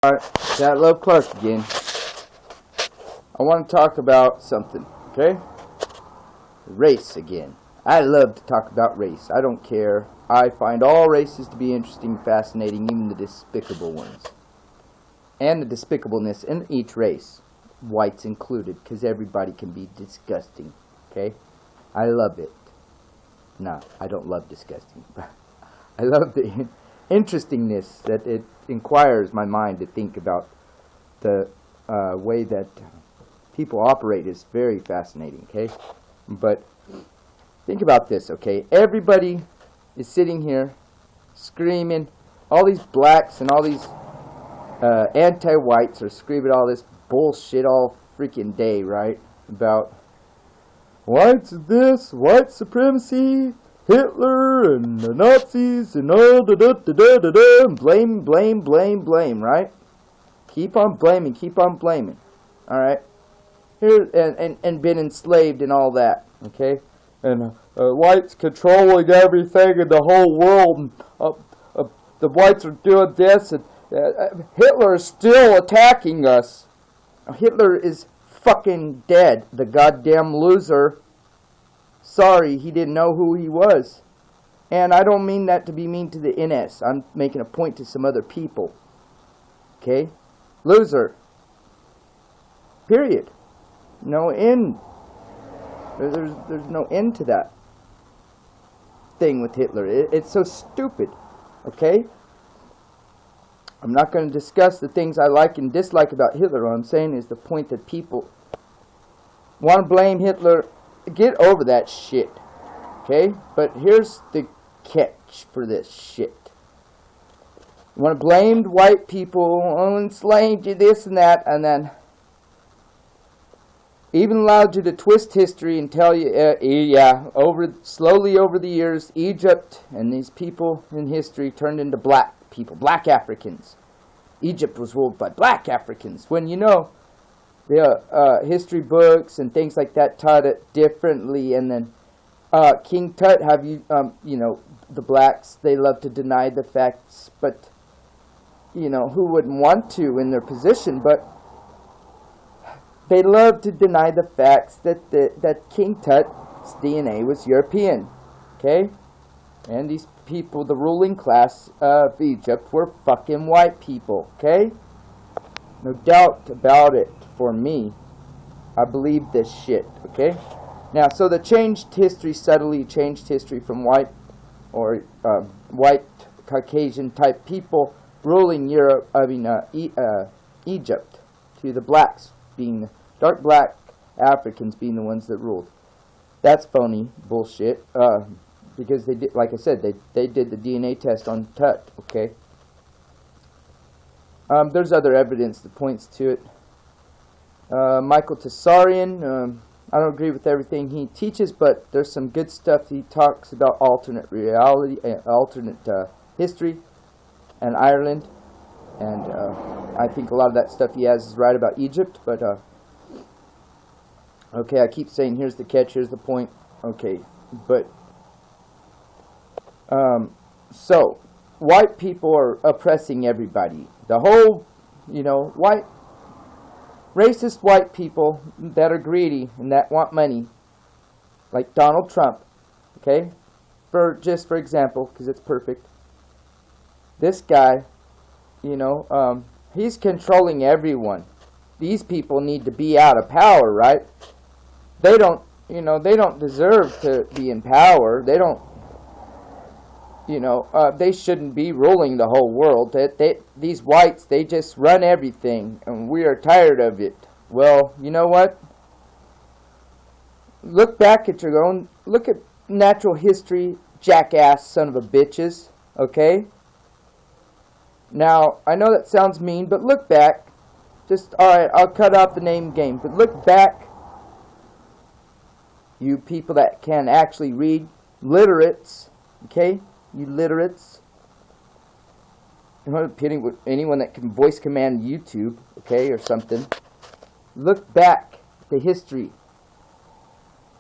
Alright, that Love Clark again. I want to talk about something, okay? Race again. I love to talk about race. I don't care. I find all races to be interesting and fascinating, even the despicable ones. And the despicableness in each race, whites included, because everybody can be disgusting, okay? I love it. No, I don't love disgusting. I love the interestingness that it inquires my mind to think about the way that people operate is very fascinating, okay? But think about this, okay? Everybody is sitting here screaming. All these blacks and all these anti-whites are screaming all this bullshit all freaking day, right? About whites this, white supremacy, Hitler and the Nazis and all and blame, right? Keep on blaming, all right? Here and been enslaved and all that, okay? And whites controlling everything in the whole world. And, the whites are doing this, and Hitler is still attacking us. Hitler is fucking dead, the goddamn loser. Sorry, he didn't know who he was. And I don't mean that to be mean to the NS. I'm making a point to some other people. Okay? Loser. Period. No end. There's no end to that thing with Hitler. It's so stupid. Okay? I'm not going to discuss the things I like and dislike about Hitler. What I'm saying is the point that people want to blame Hitler. Get over that shit. Okay? But here's the catch for this shit. You want to blame white people, enslaved you, this and that, and then even allowed you to twist history and tell you, slowly over the years, Egypt and these people in history turned into black people, black Africans. Egypt was ruled by black Africans. When you know the history books and things like that taught it differently, and then King Tut, have you, the blacks, they love to deny the facts, but, who wouldn't want to in their position, but they love to deny the facts that King Tut's DNA was European, okay? And these people, the ruling class of Egypt, were fucking white people, okay? No doubt about it. For me, I believe this shit, okay? Now, so the changed history, subtly changed history from white or white Caucasian type people ruling Egypt, to the blacks being dark black Africans being the ones that ruled. That's phony bullshit, because they did, like I said, they did the DNA test on Tut, okay? There's other evidence that points to it. Michael Tsarian, I don't agree with everything he teaches, but there's some good stuff. He talks about alternate reality, alternate history, and Ireland, and I think a lot of that stuff he has is right about Egypt, but okay, I keep saying here's the catch, here's the point, okay, but so white people are oppressing everybody. The whole, white racist white people that are greedy and that want money, like Donald Trump, okay? For example, because it's perfect. This guy, he's controlling everyone. These people need to be out of power, right? They don't, they don't deserve to be in power. They don't, they shouldn't be ruling the whole world. These whites, they just run everything, and we are tired of it. Well, you know what? Look back at your own, look at natural history, jackass son of a bitches, okay? Now, I know that sounds mean, but look back. Alright, I'll cut out the name game, but look back. You people that can actually read, literates, okay? You literates. I'm not pitting with anyone that can voice command YouTube, okay, or something. Look back to history,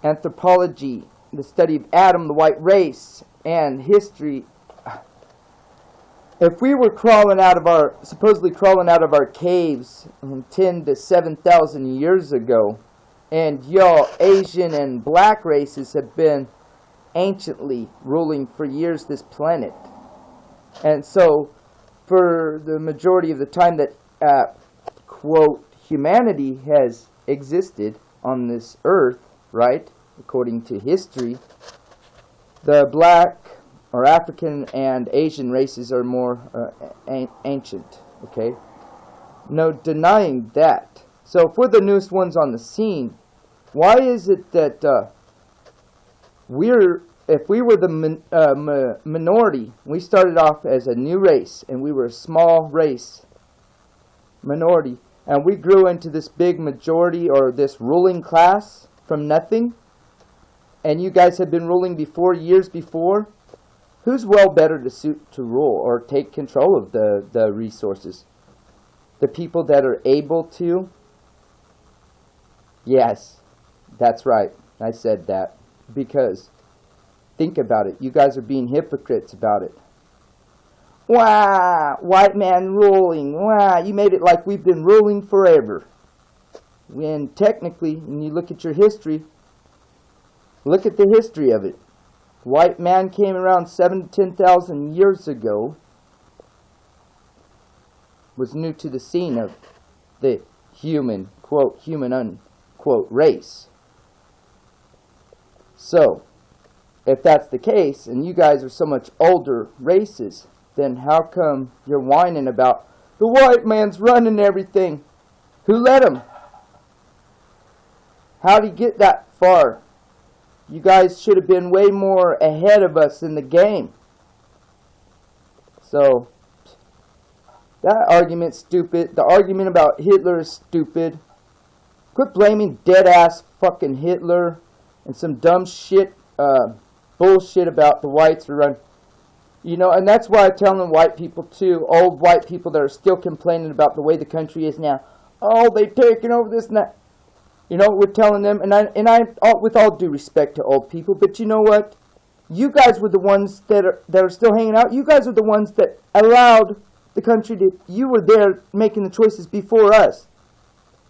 anthropology, the study of Adam, the white race, and history. If we were supposedly crawling out of our caves 10 to 7,000 years ago, and y'all Asian and black races have been anciently ruling for years this planet. And so, for the majority of the time that, quote, humanity has existed on this earth, right, according to history, the black or African and Asian races are more ancient, okay? No denying that. So if we're the newest ones on the scene, why is it that if we were the minority, we started off as a new race, and we were a small race, minority, and we grew into this big majority or this ruling class from nothing, and you guys have been ruling before, years before, who's well better to suit to rule or take control of the resources? The people that are able to? Yes, that's right. I said that. Because, think about it. You guys are being hypocrites about it. Wow, white man ruling. Wow, you made it like we've been ruling forever. When technically, when you look at your history, look at the history of it. White man came around 7,000 to 10,000 years ago, was new to the scene of the human, quote, human, unquote, race. So, if that's the case, and you guys are so much older races, then how come you're whining about the white man's running everything? Who let him? How'd he get that far? You guys should have been way more ahead of us in the game. So, that argument's stupid. The argument about Hitler is stupid. Quit blaming dead-ass fucking Hitler and some dumb shit, bullshit about the whites who run. You know, and that's why I'm telling white people too, old white people that are still complaining about the way the country is now. Oh, they've taken over this and that. You know, we're telling them, and I, with all due respect to old people, but you know what? You guys were the ones that are still hanging out. You guys are the ones that allowed the country to. You were there making the choices before us,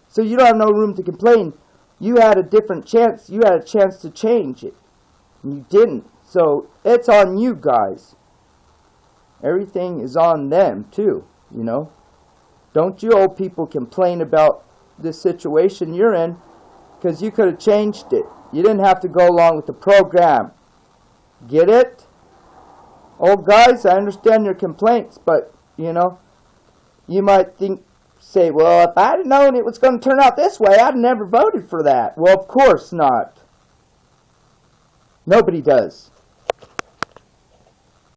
so you don't have no room to complain. You had a different chance. You had a chance to change it, and you didn't. So it's on you guys. Everything is on them too. You know, don't you old people complain about this situation you're in. Because you could have changed it. You didn't have to go along with the program. Get it? Old guys, I understand your complaints, but, you know, you might say, well, if I'd known it was going to turn out this way, I'd have never voted for that. Well, of course not. Nobody does.